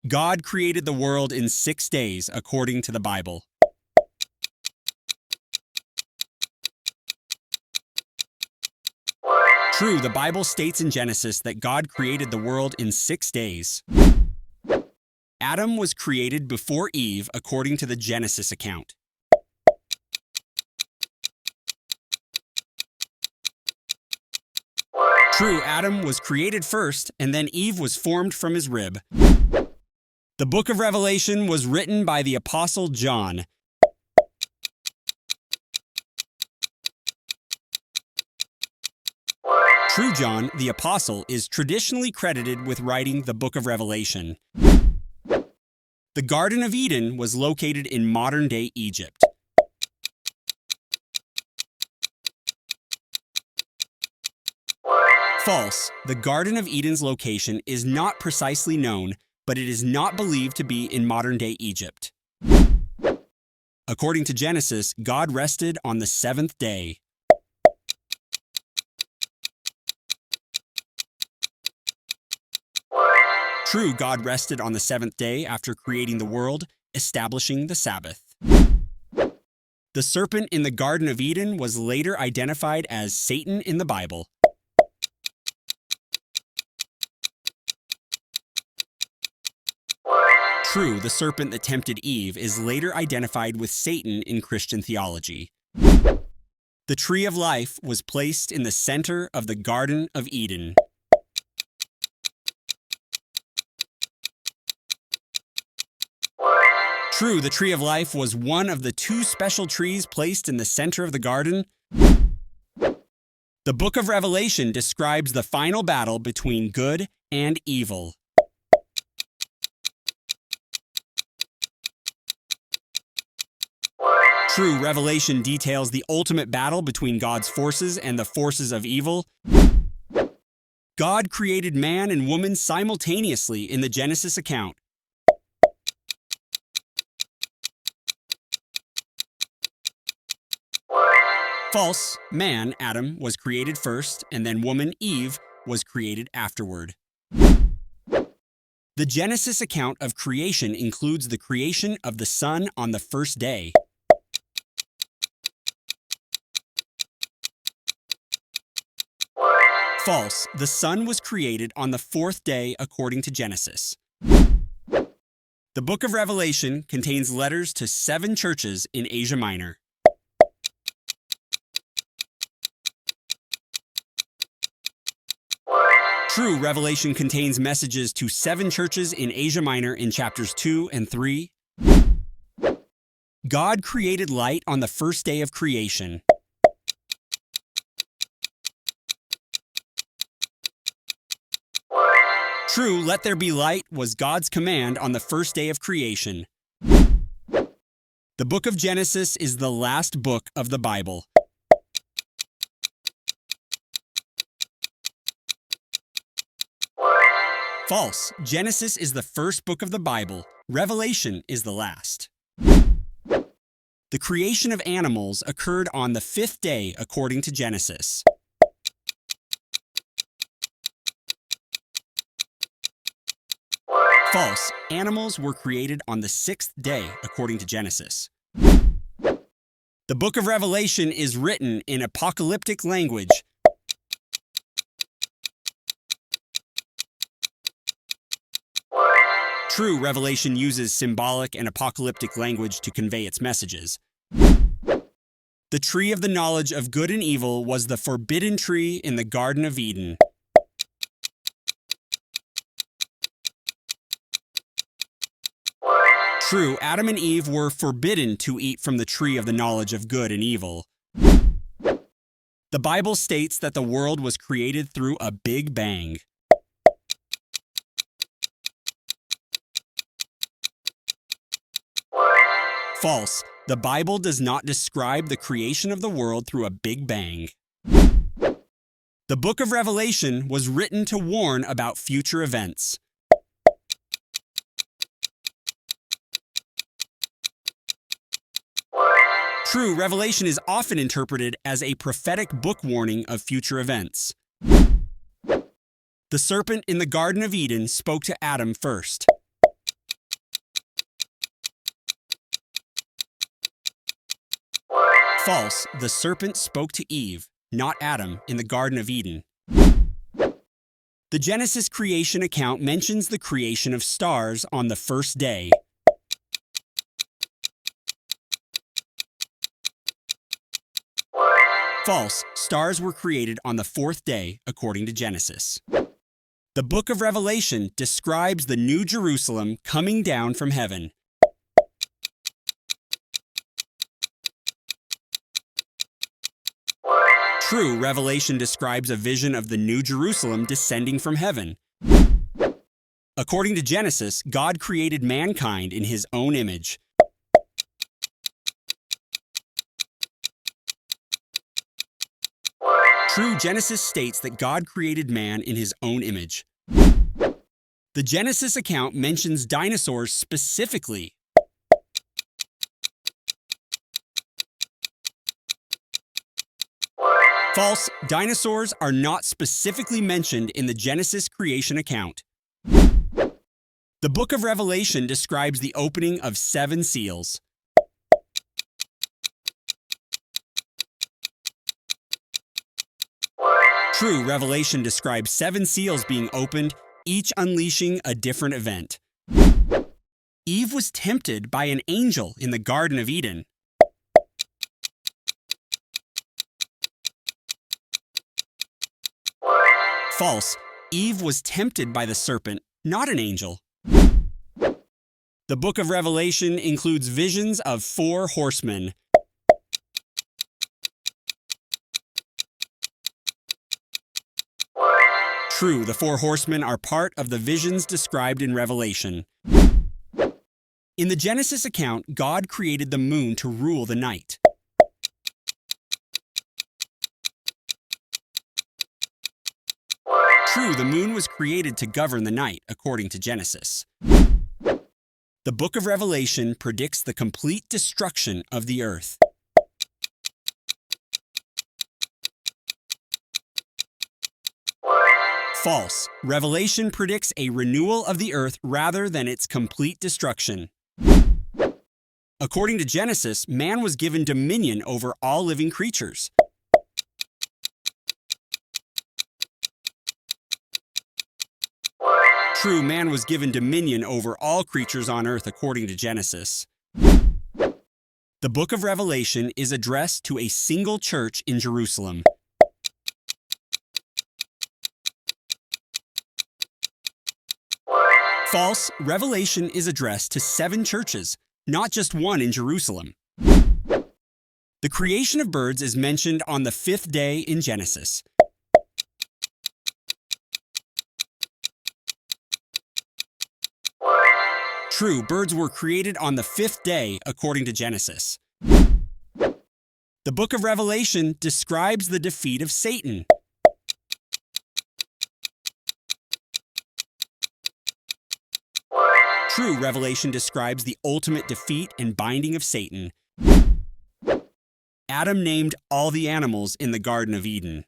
God created the world in 6 days, according to the Bible. True, the Bible states in Genesis that God created the world in 6 days. Adam was created before Eve, according to the Genesis account. True, Adam was created first, and then Eve was formed from his rib. The book of Revelation was written by the Apostle John. True, John, the Apostle, is traditionally credited with writing the book of Revelation. The Garden of Eden was located in modern-day Egypt. False. The Garden of Eden's location is not precisely known, but it is not believed to be in modern-day Egypt. According to Genesis, God rested on the 7th day. True, God rested on the 7th day after creating the world, establishing the Sabbath. The serpent in the Garden of Eden was later identified as Satan in the Bible. True, the serpent that tempted Eve is later identified with Satan in Christian theology. The tree of life was placed in the center of the Garden of Eden. True, the tree of life was one of the 2 special trees placed in the center of the garden. The book of Revelation describes the final battle between good and evil. True, Revelation details the ultimate battle between God's forces and the forces of evil. God created man and woman simultaneously in the Genesis account. False. Man, Adam, was created first, and then woman, Eve, was created afterward. The Genesis account of creation includes the creation of the sun on the first day. False. The sun was created on the 4th day according to Genesis. The book of Revelation contains letters to 7 churches in Asia Minor. True, Revelation contains messages to 7 churches in Asia Minor in chapters 2 and 3. God created light on the first day of creation. True, let there be light was God's command on the first day of creation. The book of Genesis is the last book of the Bible. False. Genesis is the first book of the Bible. Revelation is the last. The creation of animals occurred on the 5th day according to Genesis. False. Animals were created on the 6th day according to Genesis. The book of Revelation is written in apocalyptic language. True, Revelation uses symbolic and apocalyptic language to convey its messages. The tree of the knowledge of good and evil was the forbidden tree in the Garden of Eden. True, Adam and Eve were forbidden to eat from the tree of the knowledge of good and evil. The Bible states that the world was created through a Big Bang. False. The Bible does not describe the creation of the world through a Big Bang. The book of Revelation was written to warn about future events. True, Revelation is often interpreted as a prophetic book warning of future events. The serpent in the Garden of Eden spoke to Adam first. False, the serpent spoke to Eve, not Adam, in the Garden of Eden. The Genesis creation account mentions the creation of stars on the first day. False, stars were created on the fourth day, according to Genesis. The book of Revelation describes the New Jerusalem coming down from heaven. True, Revelation describes a vision of the New Jerusalem descending from heaven. According to Genesis, God created mankind in his own image. True, Genesis states that God created man in his own image. The Genesis account mentions dinosaurs specifically. False, dinosaurs are not specifically mentioned in the Genesis creation account. The book of Revelation describes the opening of 7 seals. True, Revelation describes 7 seals being opened, each unleashing a different event. Eve was tempted by an angel in the Garden of Eden. False, Eve was tempted by the serpent, not an angel. The book of Revelation includes visions of 4 horsemen. True, the 4 horsemen are part of the visions described in Revelation. In the Genesis account, God created the moon to rule the night. True, the moon was created to govern the night, according to Genesis. The book of Revelation predicts the complete destruction of the earth. False. Revelation predicts a renewal of the earth rather than its complete destruction. According to Genesis, man was given dominion over all living creatures. True, man was given dominion over all creatures on earth according to Genesis. The book of Revelation is addressed to a single church in Jerusalem. False, Revelation is addressed to 7 churches, not just one in Jerusalem. The creation of birds is mentioned on the 5th day in Genesis. True, birds were created on the 5th day according to Genesis. The book of Revelation describes the defeat of Satan. True, Revelation describes the ultimate defeat and binding of Satan. Adam named all the animals in the Garden of Eden.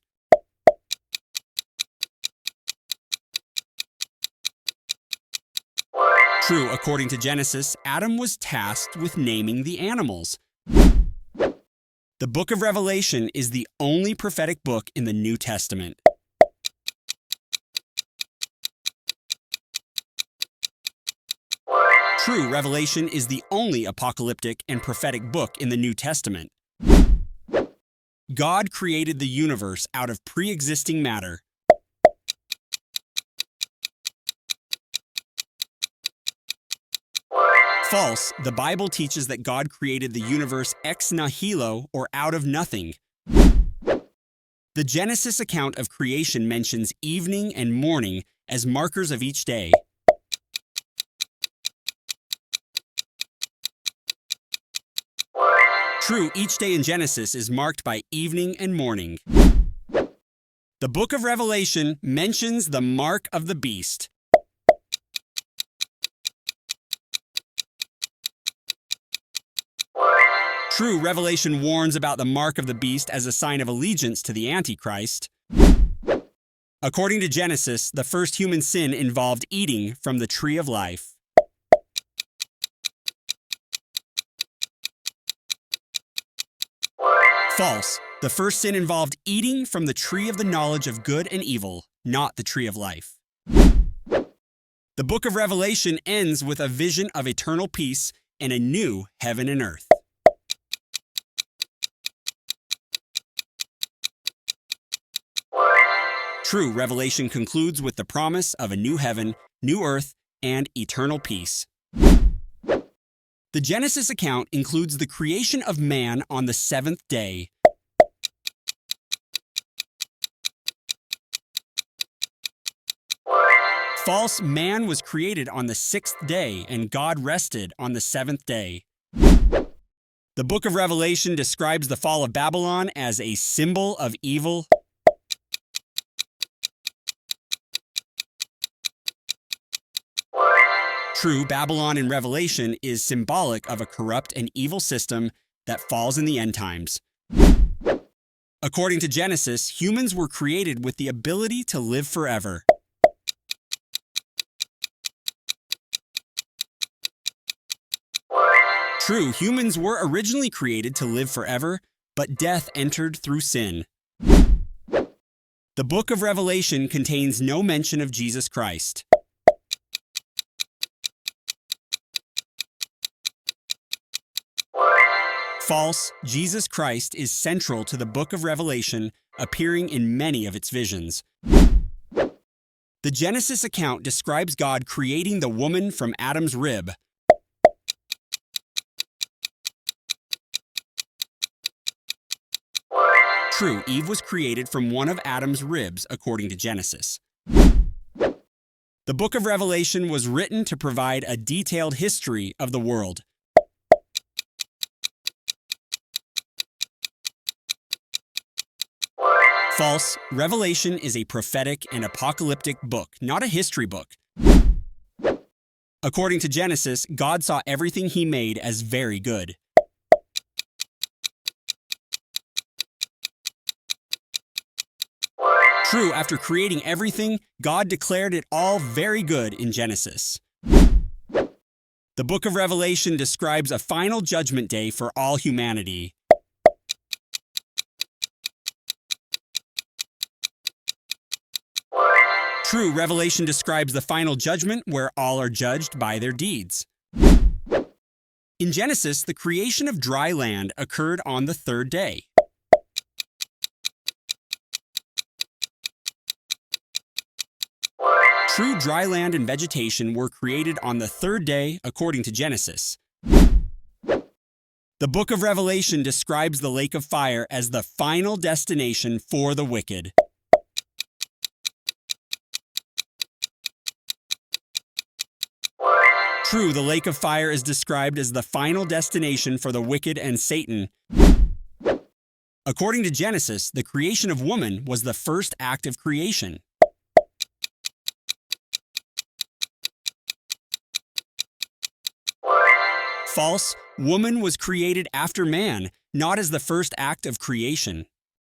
True, according to Genesis, Adam was tasked with naming the animals. The book of Revelation is the only prophetic book in the New Testament. True, Revelation is the only apocalyptic and prophetic book in the New Testament. God created the universe out of pre-existing matter. False, the Bible teaches that God created the universe ex nihilo, or out of nothing. The Genesis account of creation mentions evening and morning as markers of each day. True, each day in Genesis is marked by evening and morning. The book of Revelation mentions the mark of the beast. True, Revelation warns about the mark of the beast as a sign of allegiance to the Antichrist. According to Genesis, the first human sin involved eating from the tree of life. False. The first sin involved eating from the tree of the knowledge of good and evil, not the tree of life. The book of Revelation ends with a vision of eternal peace and a new heaven and earth. True, Revelation concludes with the promise of a new heaven, new earth, and eternal peace. The Genesis account includes the creation of man on the seventh day. False, man was created on the sixth day, and God rested on the seventh day. The book of Revelation describes the fall of Babylon as a symbol of evil. True, Babylon in Revelation is symbolic of a corrupt and evil system that falls in the end times. According to Genesis, humans were created with the ability to live forever. True, humans were originally created to live forever, but death entered through sin. The book of Revelation contains no mention of Jesus Christ. False, Jesus Christ is central to the book of Revelation, appearing in many of its visions. The Genesis account describes God creating the woman from Adam's rib. True, Eve was created from one of Adam's ribs, according to Genesis. The book of Revelation was written to provide a detailed history of the world. False, Revelation is a prophetic and apocalyptic book, not a history book. According to Genesis, God saw everything he made as very good. True, after creating everything, God declared it all very good in Genesis. The book of Revelation describes a final judgment day for all humanity. True, Revelation describes the final judgment where all are judged by their deeds. In Genesis, the creation of dry land occurred on the third day. True, dry land and vegetation were created on the third day, according to Genesis. The book of Revelation describes the lake of fire as the final destination for the wicked. True, the lake of fire is described as the final destination for the wicked and Satan. According to Genesis, the creation of woman was the first act of creation. False, woman was created after man, not as the first act of creation.